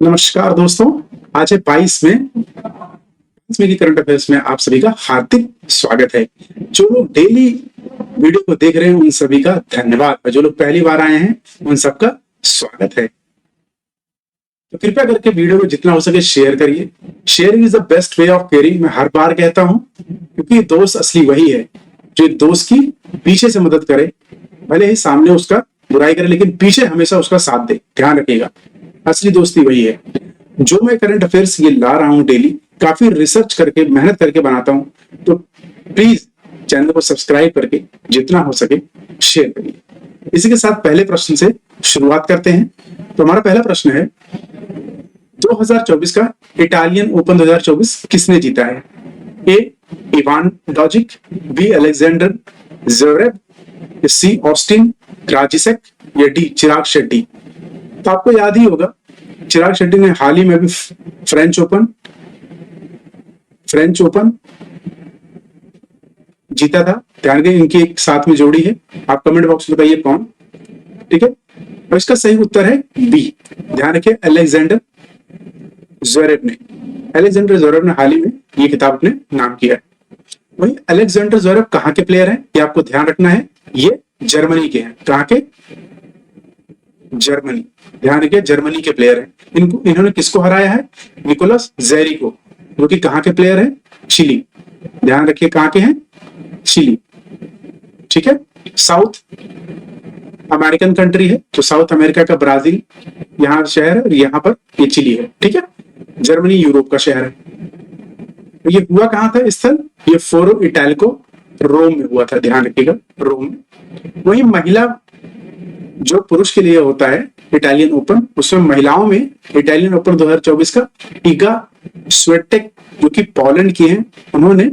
नमस्कार दोस्तों, आज है 22 में की करंट अफेयर्स में आप सभी का हार्दिक स्वागत है। जो लोग डेली वीडियो को देख रहे हैं उन सभी का धन्यवाद और जो लोग पहली बार आए हैं उन सबका स्वागत है। तो कृपया करके वीडियो को जितना हो सके शेयर करिए। Sharing is the best way of caring, मैं हर बार कहता हूं, क्योंकि दोस्त असली वही है जो एक दोस्त की पीछे से मदद करे, भले ही सामने उसका बुराई करे लेकिन पीछे हमेशा उसका साथ दे। ध्यान रखिएगा, असली दोस्ती वही है। जो मैं करंट अफेयर्स ये ला रहा हूं डेली, काफी रिसर्च करके मेहनत करके बनाता हूं, तो प्लीज चैनल को सब्सक्राइब करके जितना हो सके शेयर करिए। इसी के साथ पहले प्रश्न से शुरुआत करते हैं। तो हमारा पहला प्रश्न है, 2024 का इटालियन ओपन 2024 किसने जीता है? ए इवान डोजिक, बी अलेक्जेंडर ज़वेरेव, सी ऑस्टिन क्राजिसेक या डी चिराग शेट्टी। तो आपको याद ही होगा, चिराग शेट्टी ने हाल ही में भी फ्रेंच ओपन जीता था। ध्यान दें, इनकी एक साथ में जोड़ी है। आप कमेंट बॉक्स में बताइए कौन। ठीक है, और इसका सही उत्तर है बी। ध्यान रखिए, अलेक्जेंडर ज़वेरेव ने हाल ही में ये खिताब अपने नाम किया है। वही अलेक्जेंडर ज़वेरेव कहाँ के प्लेयर हैं ये आपको ध्यान रखना है। ये जर्मनी के हैं। कहाँ के? जर्मनी। ध्यान रखिए, जर्मनी के प्लेयर हैं। इन्होंने किसको हराया है? निकोलस ज़ेरी को, जो कि कहाँ के प्लेयर हैं? चिली। ध्यान रखिए, कहाँ के हैं? चिली। ठीक है, साउथ अमेरिकन कंट्री है, तो साउथ अमेरिका का ब्राजील यहाँ शहर है और यहाँ पर ये चिली है। ठीक है, जर्मनी यूरोप का शहर है। तो ये हुआ कहाँ था स्थल? ये फोरो इटालिको रोम में हुआ था। ध्यान रखिएगा, रोम में। वही महिला जो पुरुष के लिए होता है इटालियन ओपन, उसमें महिलाओं में इटालियन ओपन 2024 का इगा स्विएटेक जो कि पोलैंड की हैं, उन्होंने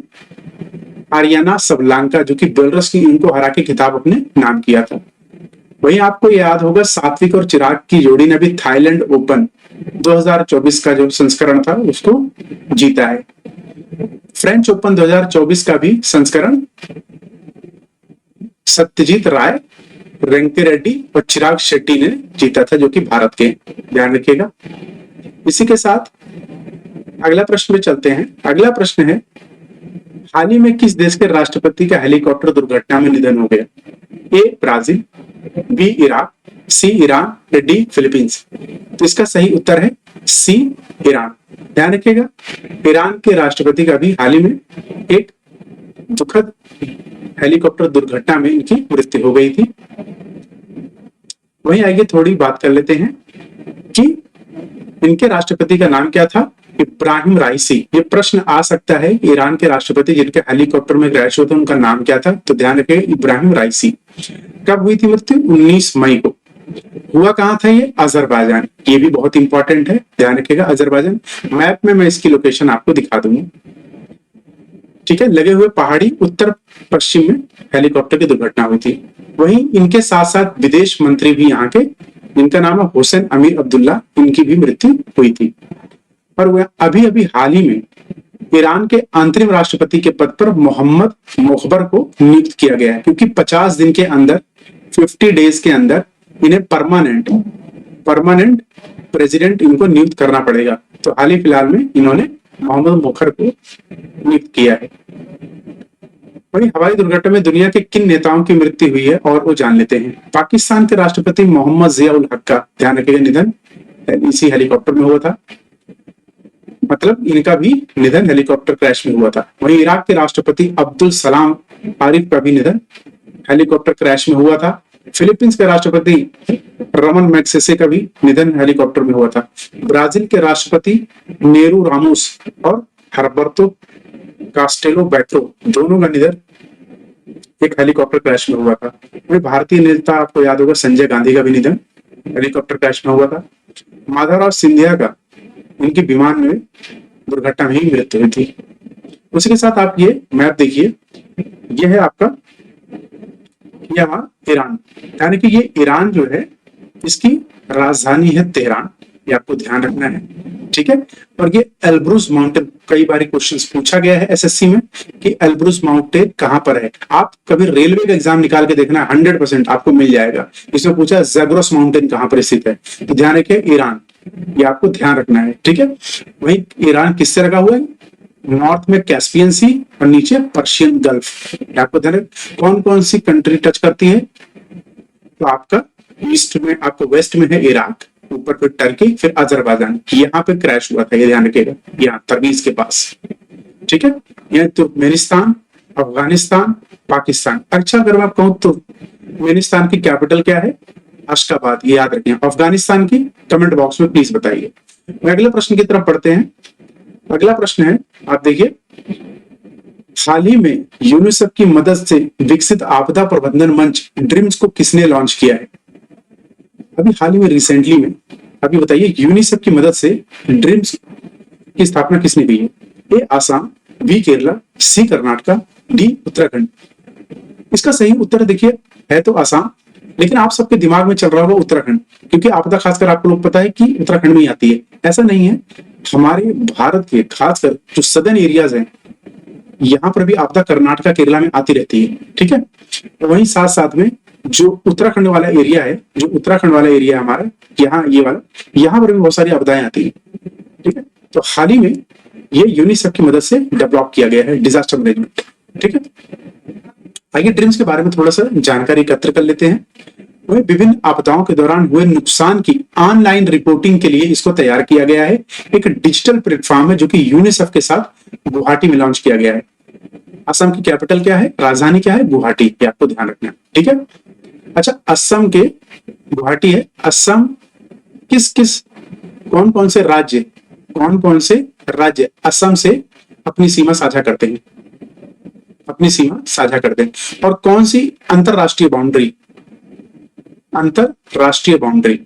आरियाना सबलांका जो कि बेलारूस की, इनको हरा के खिताब अपने नाम किया था। वहीं आपको याद होगा, सात्विक और चिराग की जोड़ी ने भी थाईलैंड ओपन 2024 का जो संस्करण था उसको जीता है। फ्रेंच ओपन 2024 का भी संस्करण सत्यजीत राय, रंकी रेड्डी और चिराग शेट्टी ने जीता था, जो कि भारत के। ध्यान रखिएगा। इसी के साथ अगला प्रश्न में चलते हैं। अगला प्रश्न है, हाल ही में किस देश के राष्ट्रपति का हेलीकॉप्टर दुर्घटना में निधन हो गया? A Brazil, B Iraq, C Iran या डी फिलीपींस। तो इसका सही उत्तर है सी ईरान। ध्यान रखिएगा, ईरान के राष्ट्रपति का भी हाल ही में एक दुखद हेलीकॉप्टर दुर्घटना में इनकी मृत्यु हो गई थी। वहीं आगे थोड़ी बात कर लेते हैं कि इनके राष्ट्रपति का नाम क्या था? इब्राहिम राइसी। ये प्रश्न आ सकता है, ईरान के राष्ट्रपति जिनके हेलीकॉप्टर में क्रैश हुआ था उनका नाम क्या था? तो ध्यान रखिए, इब्राहिम राइसी। कब हुई थी मृत्यु? 19 मई को। हुआ कहाँ था ये? अजरबैजान। ये भी बहुत इंपॉर्टेंट है, ध्यान रखिएगा, अजरबैजान। मैप में मैं इसकी लोकेशन आपको दिखा दूंगा। ठीक है, लगे हुए पहाड़ी उत्तर पश्चिम में हेलीकॉप्टर की दुर्घटना हुई थी। वहीं इनके साथ साथ विदेश मंत्री भी यहाँ के, इनका नाम है हुसैन अमीर अब्दुल्ला, इनकी भी मृत्यु हुई थी। और वह अभी हाल ही में ईरान के अंतरिम राष्ट्रपति के पद पर मोहम्मद मोखबर को नियुक्त किया गया है, क्योंकि 50 दिन के अंदर, 50 डेज के अंदर इन्हें परमानेंट प्रेसिडेंट इनको नियुक्त करना पड़ेगा। तो हाल ही फिलहाल में इन्होंने मोहम्मद मोखबर को नियुक्त किया है। वहीं हवाई दुर्घटना में दुनिया के किन नेताओं की मृत्यु हुई है और वो जान लेते हैं। पाकिस्तान के राष्ट्रपति मोहम्मद जिया-उल हक का, ध्यान रखिएगा, निधन इसी हेलीकॉप्टर में हुआ था। मतलब इनका भी निधन हेलीकॉप्टर क्रैश में हुआ था। वहीं इराक के राष्ट्रपति अब्दुल सलाम आरिफ का भी निधन हेलीकॉप्टर क्रैश में हुआ था। फिलीपींस के राष्ट्रपति रमन मैग्सेसे का भी निधन हेलीकॉप्टर में हुआ था। ब्राजील के राष्ट्रपति नेरू रामोस और हर्बर्तो कास्टेलो बैट्रो, दोनों का निधन एक हेलीकॉप्टर क्रैश में हुआ था। वही भारतीय नेता आपको याद होगा, संजय गांधी का भी निधन हेलीकॉप्टर क्रैश में हुआ था। माधवराव सिंधिया का, इनकी विमान में दुर्घटना में ही मृत्यु हुई थी। उसी के साथ आप ये मैप देखिए, ये है आपका यहाँ ईरान। यानी कि ये ईरान जो है, इसकी राजधानी है तेहरान, ये आपको ध्यान रखना है। ठीक है, और ये एल्ब्रूज माउंटेन, कई बार क्वेश्चंस पूछा गया है एसएससी में कि एल्ब्रूज माउंटेन कहां पर है। आप कभी रेलवे का एग्जाम निकाल के देखना, 100% आपको मिल जाएगा। इसमें पूछा ज़ैग्रोस माउंटेन कहां पर स्थित है, तो ध्यान रखिए ईरान। ये आपको ध्यान रखना है, ठीक है। वही ईरान किससे लगा हुआ है? नॉर्थ में कैस्पियन सी और नीचे पर्शियन गल्फ। आपको ध्यान कौन कौन सी कंट्री टच करती है? तो आपका ईस्ट में, आपको वेस्ट में है इराक, ऊपर फिर टर्की, फिर अजरबैजान। यहाँ पे क्रैश हुआ था, ये ध्यान रखिएगा, यहाँ तबरीज के पास, ठीक है। यहाँ तुर्कमेनिस्तान, अफगानिस्तान, पाकिस्तान। अच्छा, अगर मैं आप कहूँ तो तुर्कमेनिस्तान की कैपिटल क्या है? अशकाबाद, ये याद रखें। अफगानिस्तान की कमेंट बॉक्स में प्लीज बताइए। अगले प्रश्न की तरफ पढ़ते हैं। अगला प्रश्न है, आप देखिए, हाल ही में यूनिसेफ की मदद से विकसित आपदा प्रबंधन मंच ड्रीम्स को किसने लॉन्च किया है? अभी हाल ही में, रिसेंटली में, अभी बताइए, यूनिसेफ की मदद से ड्रीम्स की स्थापना किसने की है? ए आसाम, बी केरला, सी कर्नाटका, डी उत्तराखंड। इसका सही उत्तर देखिए है तो आसाम, लेकिन आप सबके दिमाग में चल रहा होगा उत्तराखंड, क्योंकि आपदा खासकर आपको लोग पता है कि उत्तराखंड में ही आती है। ऐसा नहीं है, हमारे भारत के खासकर जो सदर्न एरियाज हैं, यहाँ पर भी आपदा कर्नाटका केरला में आती रहती है, ठीक है। वहीं साथ साथ में जो उत्तराखंड वाला एरिया है, जो उत्तराखंड वाला एरिया हमारा, यहाँ ये वाला, यहाँ पर भी बहुत सारी आपदाएं आती है, ठीक है। तो हाल ही में ये यूनिसेफ की मदद से डेवलप किया गया है डिजास्टर मैनेजमेंट, ठीक है। आइए ड्रीम्स के बारे में थोड़ा सा जानकारी एकत्र कर लेते हैं। वही विभिन्न आपदाओं के दौरान हुए नुकसान की ऑनलाइन रिपोर्टिंग के लिए इसको तैयार किया गया है। एक डिजिटल प्लेटफॉर्म है जो कि यूनिसेफ के साथ गुवाहाटी में लॉन्च किया गया है। असम की कैपिटल क्या है? राजधानी क्या है? गुवाहाटी। ये आपको ध्यान रखना है, ठीक है। अच्छा, असम के गुवाहाटी है। असम किस किस, कौन कौन से राज्य, कौन कौन से राज्य असम से अपनी सीमा साझा करते हैं? अपनी सीमा साझा करते हैं। और कौन सी अंतरराष्ट्रीय बाउंड्री, अंतरराष्ट्रीय बाउंड्री,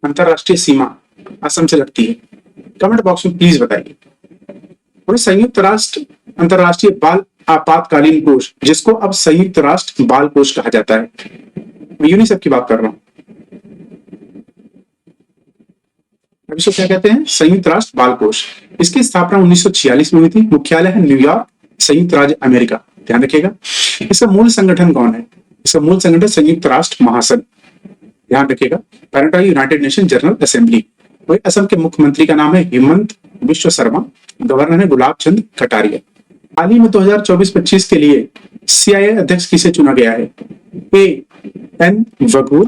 अंतरराष्ट्रीय सीमा असम से लगती है? कमेंट बॉक्स में प्लीज बताइए। और संयुक्त राष्ट्र अंतरराष्ट्रीय बाल आपातकालीन कोष, जिसको अब संयुक्त राष्ट्र बाल कोष कहा जाता है, मैं यूनिसेफ की बात कर रहा हूं। अब इसको क्या कहते हैं? संयुक्त राष्ट्र बाल कोष। इसकी स्थापना 1946 में हुई थी। मुख्यालय है न्यूयॉर्क, संयुक्त राज्य अमेरिका। ध्यान रखिएगा। इसका मूल संगठन कौन है? इसका मूल संगठन संयुक्त राष्ट्र महासंघ। ध्यान रखिएगा। पैरेंट है यूनाइटेड नेशन जनरल असेंबली। वही असम के मुख्यमंत्री का नाम है हेमंत बिश्व शर्मा। गवर्नर है गुलाब चंद कटारिया। हाल ही में 2024-25 के लिए सीआईए अध्यक्ष किसे चुना गया है? ए एन वघूर,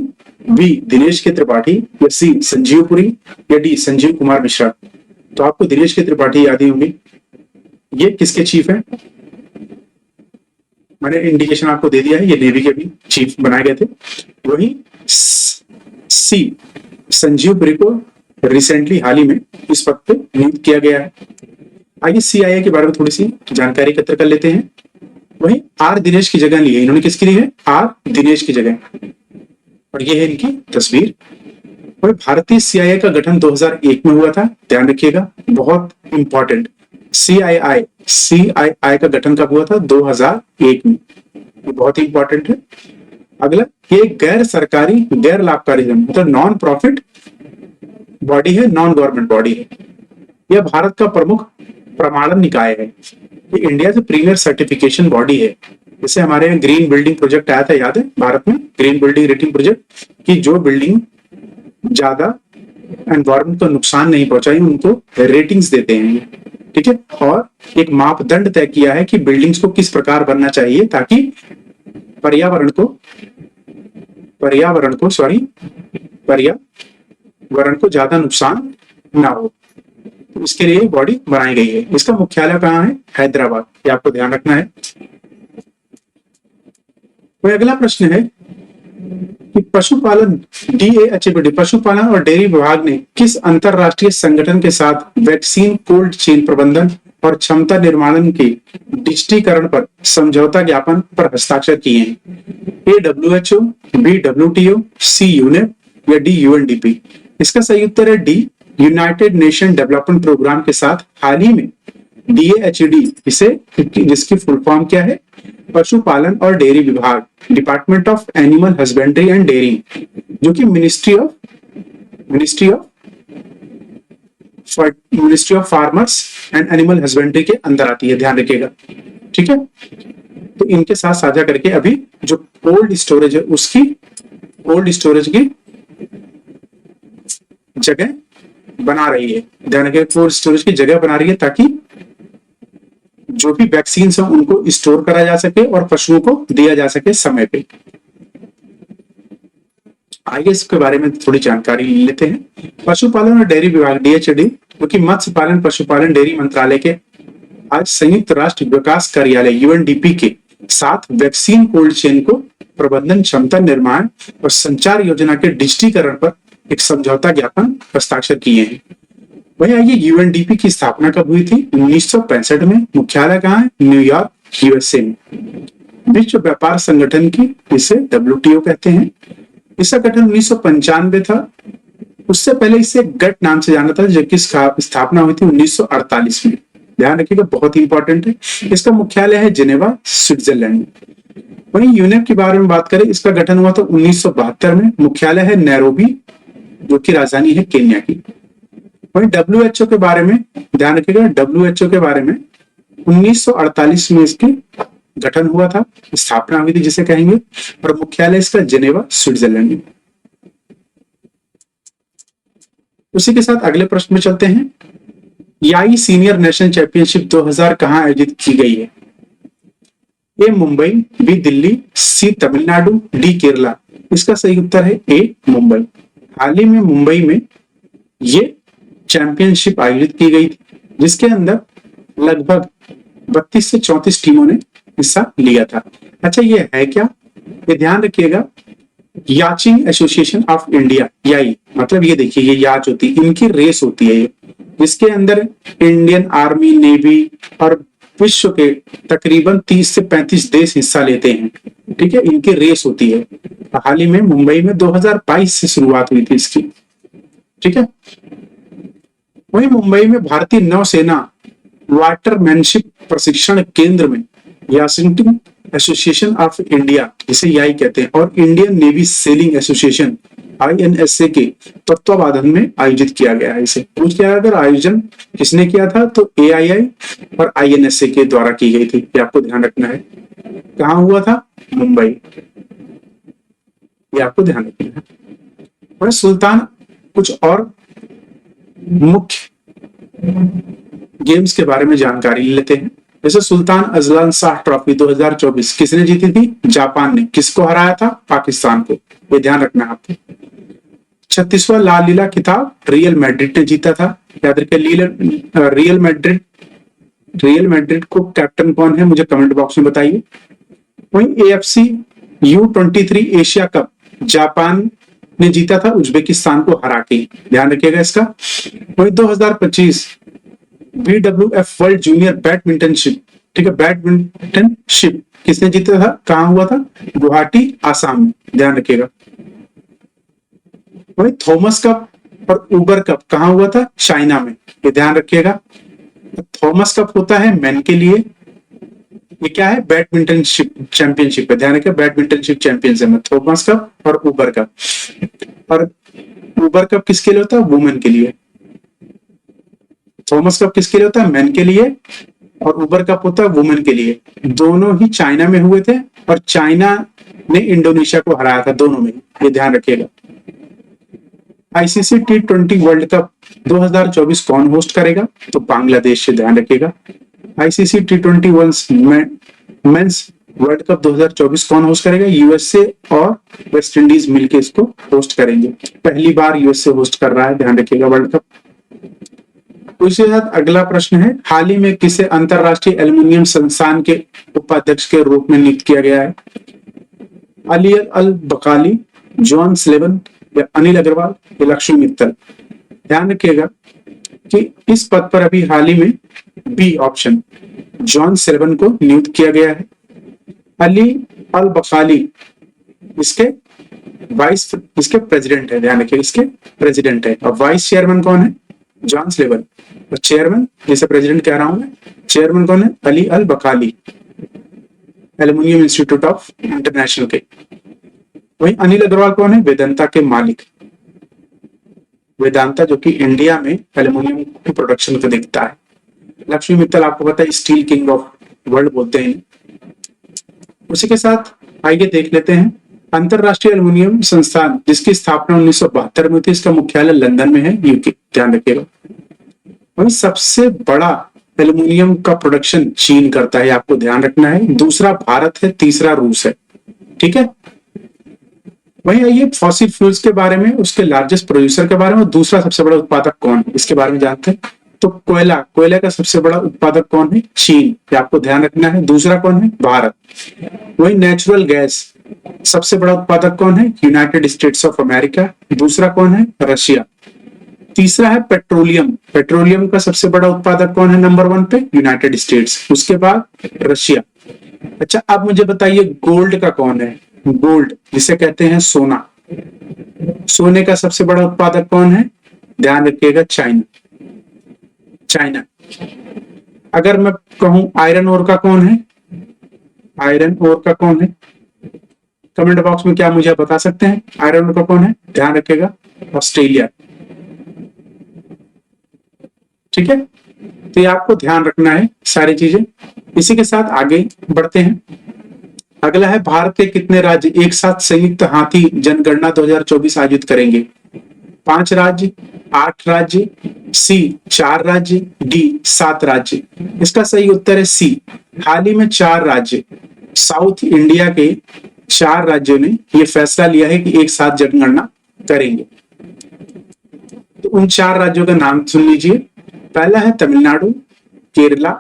बी दिनेश के त्रिपाठी, या सी संजीव पुरी, या डी संजीव कुमार मिश्रा। तो आपको दिनेश के त्रिपाठी याद ही होंगे। ये किसके चीफ है? मैंने इंडिकेशन आपको दे दिया है, ये नेवी के भी चीफ बनाए गए थे। वही सी संजीव पुरी को रिसेंटली हाल ही में इस पद पे नियुक्त किया गया है। आइए सीआईए के बारे में थोड़ी सी जानकारी एकत्र कर लेते हैं। वही आर दिनेश की जगह ली है इन्होंने। किसकी ली है? आर दिनेश की जगह। और ये है इनकी तस्वीर। वही भारतीय सीआईए का गठन 2001 में हुआ था। ध्यान रखिएगा, बहुत इंपॉर्टेंट। सीआईआई का गठन कब हुआ था? 2001 में। ये बहुत ही इंपॉर्टेंट है। अगला, ये गैर सरकारी, गैर लाभकारी, मतलब नॉन प्रॉफिट बॉडी है, नॉन गवर्नमेंट बॉडी है। यह भारत का प्रमुख प्रमाणन निकाय है। ये इंडिया से प्रीमियर सर्टिफिकेशन बॉडी है। जैसे हमारे यहाँ ग्रीन बिल्डिंग प्रोजेक्ट आया था, याद है? भारत में ग्रीन बिल्डिंग रेटिंग प्रोजेक्ट, कि जो बिल्डिंग ज्यादा एनवायरमेंट को नुकसान नहीं पहुंचाई उनको रेटिंग्स देते हैं, ठीक है। और एक मापदंड तय किया है कि बिल्डिंग्स को किस प्रकार बनना चाहिए ताकि पर्यावरण को ज्यादा नुकसान ना हो। तो इसके लिए बॉडी बनाई गई है। इसका मुख्यालय कहाँ है? हैदराबाद। ये आपको ध्यान रखना है। तो अगला प्रश्न है कि पशुपालन DAHBD, पशुपालन और डेयरी विभाग ने किस अंतरराष्ट्रीय संगठन के साथ वैक्सीन कोल्ड चेन प्रबंधन और क्षमता निर्माण के डिजिटीकरण पर समझौता ज्ञापन पर हस्ताक्षर किए हैं? A WHO, B WTO, C UNEP, या D UNDP। इसका सही उत्तर है D, United Nation Development Programme के साथ हाल ही में DAHD, इसे, जिसकी फुल फॉर्म क्या है? पशुपालन और डेयरी विभाग, department of animal husbandry and dairying, जो कि ministry of farmers and animal husbandry के अंदर आती है। ध्यान रखिएगा, ठीक है। तो इनके साथ साझा करके अभी जो कोल्ड स्टोरेज है, उसकी कोल्ड स्टोरेज की जगह बना रही है, ध्यान रखिए, कोल्ड स्टोरेज की जगह बना रही है ताकि जो भी वैक्सीन है उनको स्टोर करा जा सके और पशुओं को दिया जा सके समय पे। आइए इसके बारे में थोड़ी जानकारी लेते हैं। पशुपालन और डेयरी विभाग DHD, जो कि मत्स्य पालन पशुपालन डेयरी मंत्रालय के आज संयुक्त राष्ट्र विकास कार्यालय UNDP के साथ वैक्सीन कोल्ड चेन को प्रबंधन क्षमता निर्माण और संचार योजना के डिजिटीकरण पर एक समझौता ज्ञापन हस्ताक्षर किए हैं। वही आइए UNDP की स्थापना कब हुई थी? 1965 में। मुख्यालय कहाँ है? न्यूयॉर्क, USA में। विश्व व्यापार संगठन की, इसे WTO कहते हैं। इसका गठन 1995 था। उससे पहले इसे गट नाम से जाना था, जबकि स्थापना हुई थी 1948 में। ध्यान रखिएगा, बहुत इंपॉर्टेंट है। इसका मुख्यालय है जिनेवा, स्विट्जरलैंड। वहीं यूनेप के बारे में बात करें, इसका गठन हुआ था 1972 में। मुख्यालय है नैरोबी, जो कि राजधानी है केन्या की। वहीं WHO के बारे में ध्यान रखिएगा, WHO के बारे में 1948 में इसकी गठन हुआ था, स्थापना हुई थी जिसे कहेंगे, और मुख्यालय इसका जिनेवा, स्विट्जरलैंड में। उसी के साथ अगले प्रश्न में चलते हैं। याई सीनियर नेशनल चैंपियनशिप 2000 कहां आयोजित की गई है? ए मुंबई, बी दिल्ली, सी तमिलनाडु, डी केरला। इसका सही उत्तर है ए मुंबई। हाल ही में मुंबई में ये चैंपियनशिप आयोजित की गई थी, जिसके अंदर लगभग 32 से 34 टीमों ने हिस्सा लिया था। अच्छा, ये है क्या? ये ध्यान रखिएगा, याचिंग एसोसिएशन ऑफ इंडिया, याई, मतलब ये देखिए, ये याच होती है, इनकी रेस होती है, जिसके अंदर इंडियन आर्मी, नेवी और विश्व के तकरीबन 30 से 35 देश हिस्सा लेते हैं। ठीक है, इनकी रेस होती है। हाल ही में मुंबई में 2022 से शुरुआत हुई थी इसकी। ठीक है, वहीं मुंबई में भारतीय नौसेना वाटरमैनशिप प्रशिक्षण केंद्र में याचिंग एसोसिएशन ऑफ इंडिया, जिसे याई कहते हैं, और Indian navy selling association INSA के तत्वावधान में आयोजित किया गया है। इसे पूछ किया, अगर आयोजन किसने किया था, तो AII और INSA के द्वारा की गई थी। ये आपको ध्यान रखना है। कहाँ हुआ था? मुंबई। ये आपको ध्यान रखना है। और सुल्तान, कुछ और मुख्य गेम्स के बारे में जानकारी लेते हैं। जैसे सुल्तान अजलान शाह ट्रॉफी 2024 किसने जीती थी? जापान ने। किसको हराया था? पाकिस्तान को। ये ध्यान रखना है आपको। 36वां लाल लीला खिताब रियल मैड्रिड ने जीता था। याद रखिए, रियल मैड्रिड को कैप्टन कौन है, मुझे कमेंट बॉक्स में बताइए। वहीं AFC U23 Asia cup Japan ने जीता था उज्बेकिस्तान को हरा के। ध्यान रखिएगा इसका। वहीं 2025 BWF वर्ल्ड जूनियर बैडमिंटनशिप, ठीक है, बैडमिंटनशिप किसने जीता था? कहां हुआ था? गुवाहाटी, आसाम में। ध्यान रखिएगा। वही थॉमस कप और उबर कप कहां हुआ था? चाइना में। ये ध्यान रखिएगा। थॉमस कप होता है मेन के लिए, ये क्या है? बैडमिंटनशिप चैंपियनशिप है। ध्यान रखिए, बैडमिंटनशिप चैंपियनशिप में थॉमस कप और उबर कप। और उबर कप किसके लिए होता है? वुमेन के लिए। थॉमस कप किसके लिए होता है? मेन के लिए, और उबर कप होता है वुमेन के लिए। दोनों ही चाइना में हुए थे, और चाइना ने इंडोनेशिया को हराया था दोनों में। ये ध्यान रखिएगा। ICC T20 वर्ल्ड कप 2024 कौन होस्ट करेगा? तो बांग्लादेश से। ध्यान रखिएगा। ICC T20 mains world cup 2024 कौन होस्ट करेगा? USA और वेस्ट इंडीज मिलकर इसको होस्ट करेंगे। पहली बार USA होस्ट कर रहा है, ध्यान रखिएगा, वर्ल्ड कप। उसके साथ अगला प्रश्न है, हाल ही में किसे अंतरराष्ट्रीय एल्युमिनियम संस्थान के उपाध्यक्ष के रूप में नियुक्त किया गया है? अली अल बकाली, जॉन स्लेवन, या अनिल अग्रवाल, या लक्ष्मी मित्तल। ध्यान रखिएगा कि इस पद पर अभी हाल ही में बी ऑप्शन, जॉन स्लेवन को नियुक्त किया गया है। अली अल बकाली इसके प्रेसिडेंट है। ध्यान रखिए, इसके प्रेसिडेंट है। और वाइस चेयरमैन कौन है? जॉन स्लेवन। और चेयरमैन, जैसे प्रेसिडेंट कह रहा हूं मैं, चेयरमैन कौन है? Ali Al Bakali, aluminium institute of international के। वहीं अनिल अग्रवाल कौन है? वेदांता के मालिक। वेदांता जो कि इंडिया में एल्युमिनियम की प्रोडक्शन को देखता है। लक्ष्मी मित्तल आपको पता है, स्टील किंग ऑफ वर्ल्ड बोलते हैं। उसी के साथ आइए देख लेते हैं अंतरराष्ट्रीय एल्युमिनियम संस्थान जिसकी स्थापना 1972 में हुई थी, इसका मुख्यालय लंदन में है, यूके, ध्यान रखिएगा। वही सबसे बड़ा एल्युमिनियम का प्रोडक्शन चीन करता है, आपको ध्यान रखना है। दूसरा भारत है, तीसरा रूस है, ठीक है। वही आइए फॉसिल फ्यूल्स के बारे में, उसके लार्जेस्ट प्रोड्यूसर के बारे में, दूसरा सबसे बड़ा उत्पादक कौन है इसके बारे में जानते हैं। तो कोयला का सबसे बड़ा उत्पादक कौन है? चीन, ये आपको ध्यान रखना है। दूसरा कौन है? भारत। वही नेचुरल गैस सबसे बड़ा उत्पादक कौन है? United states of America. दूसरा कौन है? रशिया। तीसरा है पेट्रोलियम, पेट्रोलियम का सबसे बड़ा उत्पादक कौन है नंबर 1 पे? यूनाइटेड स्टेट्स, उसके बाद रशिया। अच्छा, अब मुझे बताइए गोल्ड का कौन है? गोल्ड जिसे कहते हैं सोना, सोने का सबसे बड़ा उत्पादक कौन है? ध्यान रखिएगा, चाइना। चाइना। अगर मैं कहूं आयरन ओर का कौन है? आयरन ओर का कौन है? कमेंट बॉक्स में क्या मुझे बता सकते हैं आयरन ओर का कौन है? ध्यान रखिएगा, ऑस्ट्रेलिया, ठीक है। तो ये आपको ध्यान रखना है सारी चीजें। इसी के साथ आगे बढ़ते हैं। अगला है भारत के कितने राज्य एक साथ संयुक्त हाथी जनगणना 2024 आयोजित करेंगे? 5 राज्य, 8 राज्य, सी 4 राज्य, डी 7 राज्य। इसका सही उत्तर है सी, हाल ही में 4 राज्य, साउथ इंडिया के 4 राज्यों ने यह फैसला लिया है कि एक साथ जनगणना करेंगे। तो उन 4 राज्यों का नाम सुन लीजिए। पहला है तमिलनाडु, केरला,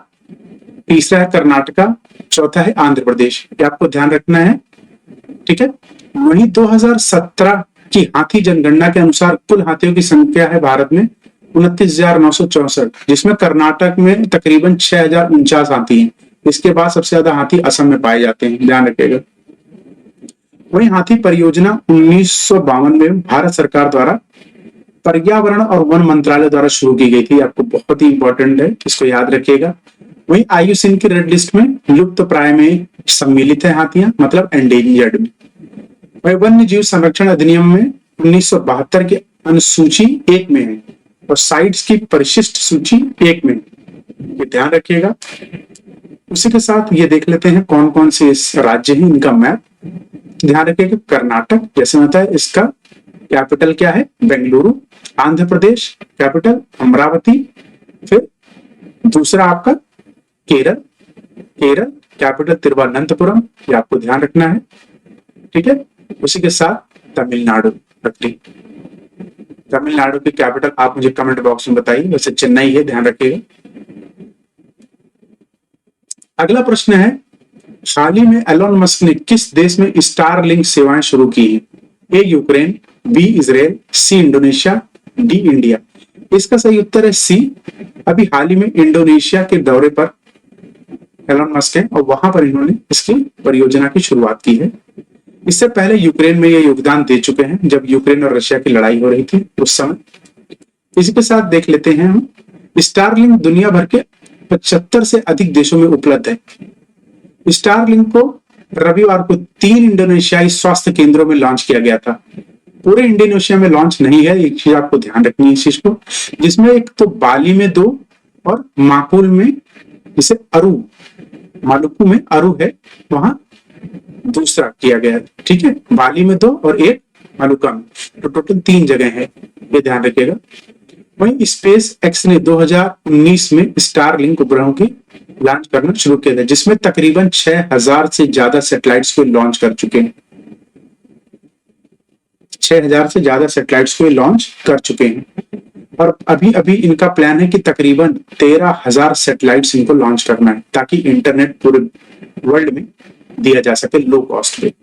तीसरा है कर्नाटका, चौथा है आंध्र प्रदेश। ये आपको ध्यान रखना है, ठीक है। वहीं 2017 की हाथी जनगणना के अनुसार कुल हाथियों की संख्या है भारत में 29,964, जिसमें कर्नाटक में तकरीबन 6,049 हाथी हैं। इसके बाद सबसे ज्यादा हाथी असम में पाए जाते हैं, ध्यान रखिएगा। वहीं हाथी परियोजना 1952 में भारत सरकार द्वारा पर्यावरण और वन मंत्रालय द्वारा शुरू की गई थी। आपको बहुत ही इंपॉर्टेंट है, इसको याद रखिएगा। वहीं IUCN की रेड लिस्ट में लुप्त प्राय में सम्मिलित है हाथियां, मतलब एंडेंजर्ड में। वही वन्य जीव संरक्षण अधिनियम में 1972 की अनुसूची 1 में है और साइट्स की परिशिष्ट सूची 1 में, ये ध्यान रखिएगा। उसी के साथ ये देख लेते हैं कौन कौन से इस राज्य हैं, इनका मैप ध्यान रखिएगा। कर्नाटक जैसे होता है, इसका कैपिटल क्या है? बेंगलुरु। आंध्र प्रदेश कैपिटल अमरावती। फिर दूसरा आपका केरल, केरल कैपिटल तिरुवनंतपुरम, ये आपको ध्यान रखना है, ठीक है। उसी के साथ तमिलनाडु, तमिलनाडु की कैपिटल आप मुझे कमेंट बॉक्स में बताइए, वैसे चेन्नई है, ध्यान रखिएगा। अगला प्रश्न है, हाल ही में एलोन मस्क ने किस देश में स्टारलिंक सेवाएं शुरू की हैं? A Ukraine, B Israel, C Indonesia, D India. इसका सही उत्तर है सी। अभी हाल ही में इंडोनेशिया के दौरे पर एलोन मस्क है और वहां पर इन्होंने इसकी परियोजना की शुरुआत की है। इससे पहले यूक्रेन में ये योगदान दे चुके हैं जब यूक्रेन और रशिया की लड़ाई हो रही थी उस समय। इसी के साथ देख लेते हैं हम, स्टारलिंक दुनिया भर के 75 से अधिक देशों में उपलब्ध है। स्टारलिंक को रविवार को 3 इंडोनेशियाई स्वास्थ्य केंद्रों में लॉन्च किया गया था। पूरे इंडोनेशिया में लॉन्च नहीं है, एक चीज आपको ध्यान रखनी है इस चीज को, जिसमें एक तो बाली में 2 और माकुल में, जिसे अरू, मालुकू में अरू है, वहां दूसरा किया गया है, ठीक है। बाली में 2 और एक मालुका में, तो टोटल 3 जगह है, ये ध्यान रखिएगा। वहीं स्पेस एक्स ने 2019 में स्टारलिंक उपग्रहों की लॉन्च करना शुरू किया था, जिसमें तकरीबन 6,000 से ज्यादा सैटेलाइट्स को लॉन्च कर चुके हैं। 6,000 से ज्यादा सैटेलाइट्स को लॉन्च कर चुके हैं और अभी अभी इनका प्लान है कि तकरीबन 13,000 सैटेलाइट्स इनको लॉन्च करना है, ताकि इंटरनेट पूरे वर्ल्ड में दिया जा सके लो कॉस्ट पे।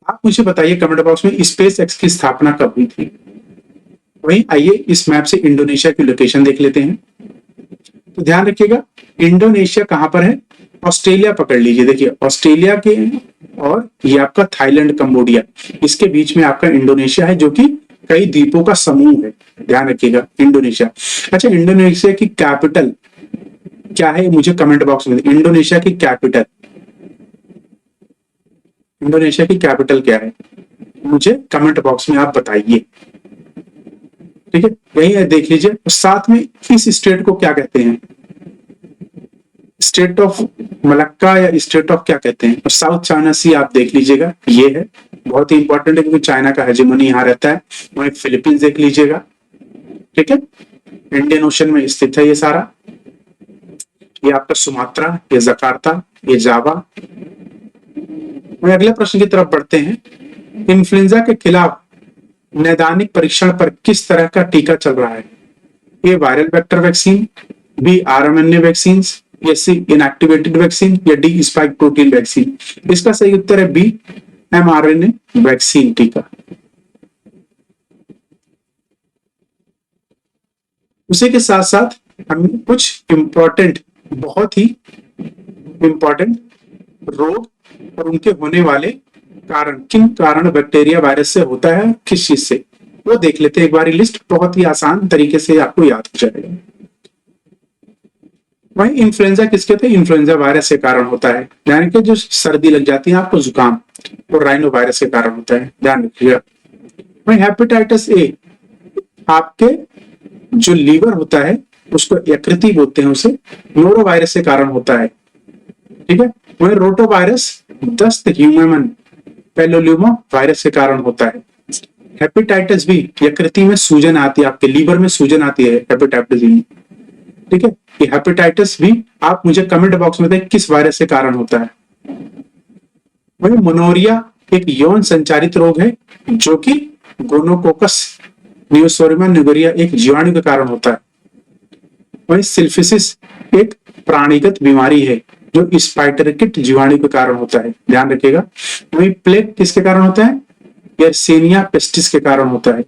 आप मुझे बताइए कमेंट बॉक्स में, स्पेस एक्स की स्थापना कब हुई थी? वहीं आइए इस मैप से इंडोनेशिया की लोकेशन देख लेते हैं। तो ध्यान रखिएगा, इंडोनेशिया कहां पर है? ऑस्ट्रेलिया पकड़ लीजिए, देखिए ऑस्ट्रेलिया के और ये आपका थाईलैंड, कंबोडिया, इसके बीच में आपका इंडोनेशिया है, जो कि कई द्वीपों का समूह है, ध्यान रखिएगा इंडोनेशिया। अच्छा, इंडोनेशिया की कैपिटल क्या है मुझे कमेंट बॉक्स में, इंडोनेशिया की कैपिटल, इंडोनेशिया की कैपिटल क्या है मुझे कमेंट बॉक्स में आप बताइए, ठीक है। यही है, देख लीजिए। साथ में इस स्टेट को क्या कहते हैं? स्टेट ऑफ मलक्का या स्टेट ऑफ क्या कहते हैं, और साउथ चाइना सी आप देख लीजिएगा, ये है बहुत ही इंपॉर्टेंट है क्योंकि चाइना का हेजेमनी यहाँ रहता है। वहीं फिलीपींस देख लीजिएगा, ठीक है, इंडियन ओशन में स्थित है ये सारा। ये आपका सुमात्रा, ये जकार्ता, ये जावा। अगले प्रश्न की तरफ बढ़ते हैं। इन्फ्लुएंजा के खिलाफ नैदानिक परीक्षण पर किस तरह का टीका चल रहा है? A viral vector vaccine, B mRNA vaccine, या सी इनएक्टिवेटेड वैक्सीन, या डी स्पाइक प्रोटीन वैक्सीन। इसका सही उत्तर है बी एमआरएनए वैक्सीन टीका। उसी के साथ साथ हम कुछ इंपॉर्टेंट, बहुत ही इंपॉर्टेंट रोग और उनके होने वाले कारण, किन कारण बैक्टीरिया वायरस से होता है, किस चीज से, वो देख लेते हैं एक बार। लिस्ट बहुत ही आसान तरीके से आपको याद हो जाएगा। वही इन्फ्लुएंजा किसके थे? इन्फ्लुएंजा वायरस के कारण होता है। यानी कि जो सर्दी लग जाती है आपको, जुकाम, और राइनो वायरस के कारण होता है, ध्यान रखिएगा। वही हेपेटाइटिस ए आपके जो लीवर होता है उसको यकृति बोलते हैं, उसे नोरो वायरस के कारण होता है, ठीक है। वही रोटो वायरस दस्त ह्यूमन पेलोल्यूमा वायरस के कारण होता है। हेपेटाइटिस बी यकृति में सूजन आती है, आपके लीवर में सूजन आती है हेपेटाइटिस बी, ठीक है। ये हेपेटाइटिस बी आप मुझे कमेंट बॉक्स में बताइए किस वायरस के कारण होता है। वही मोनोरिया एक यौन संचारित रोग है जो कि गोनोकोकस नियोसोरियम निगोरिया एक जीवाणु के कारण होता है। वही सिल्फिसिस एक प्राणीगत बीमारी है जो स्पाइडरकिट जीवाणु के कारण होता है, ध्यान रखिएगा। वही प्लेग किसके कारण होता है? यर्सेनिया पेस्टिस के कारण होता है।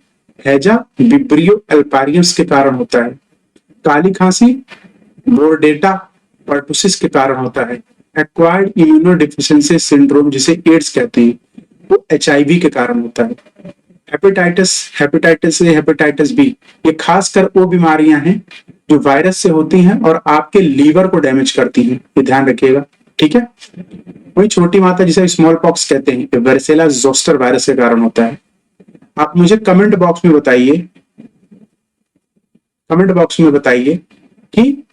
हैजा विब्रियो एल्पारियस के कारण होता है। काली खांसी बोर्डेटा पर्टुसिस के कारण होता है। एक्वायर्ड इम्यूनोडेफिशिएंसी सिंड्रोम जिसे एड्स कहते हैं वो एचआईवी के कारण होता है। हेपेटाइटिस ए, हेपेटाइटिस बी ये खासकर वो बीमारियां हैं जो वायरस से होती हैं और आपके लीवर को डैमेज करती हैं, ये ध्यान रखिएगा, ठीक है। वही छोटी माता जिसे स्मॉल पॉक्स कहते हैं, वेरिसेला जोस्टर वायरस के कारण होता है। आप मुझे कमेंट बॉक्स में बताइए, कमेंट बॉक्स में बताइए कि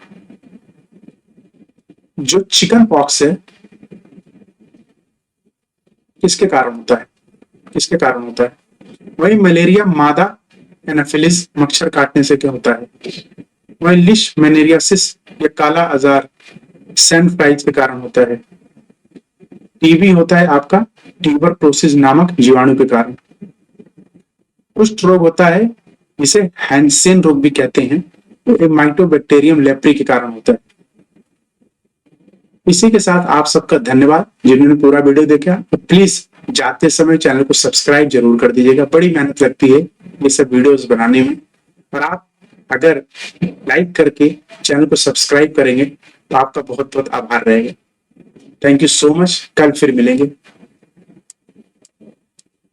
जो चिकन पॉक्स है किसके कारण होता है, किसके कारण होता है? वही मलेरिया मादा एनाफिलिस मच्छर काटने से क्या होता है। वही लिश मेनेरियासिस या काला आजार सैंड फ्लाइज के कारण होता है। टीबी होता है आपका ट्यूबरक्लोसिस नामक जीवाणु के कारण। कुष्ठ रोग होता है जिसे हैंसेन रोग भी कहते हैं, तो माइटोबैक्टीरियम लेप्री के कारण होता है। इसी के साथ आप सबका धन्यवाद जिन्होंने पूरा वीडियो देखा। तो प्लीज जाते समय चैनल को सब्सक्राइब जरूर कर दीजिएगा, बड़ी मेहनत लगती है ये सब वीडियोस बनाने में, और आप अगर लाइक करके चैनल को सब्सक्राइब करेंगे तो आपका बहुत बहुत आभार रहेगा। थैंक यू सो मच, कल फिर मिलेंगे।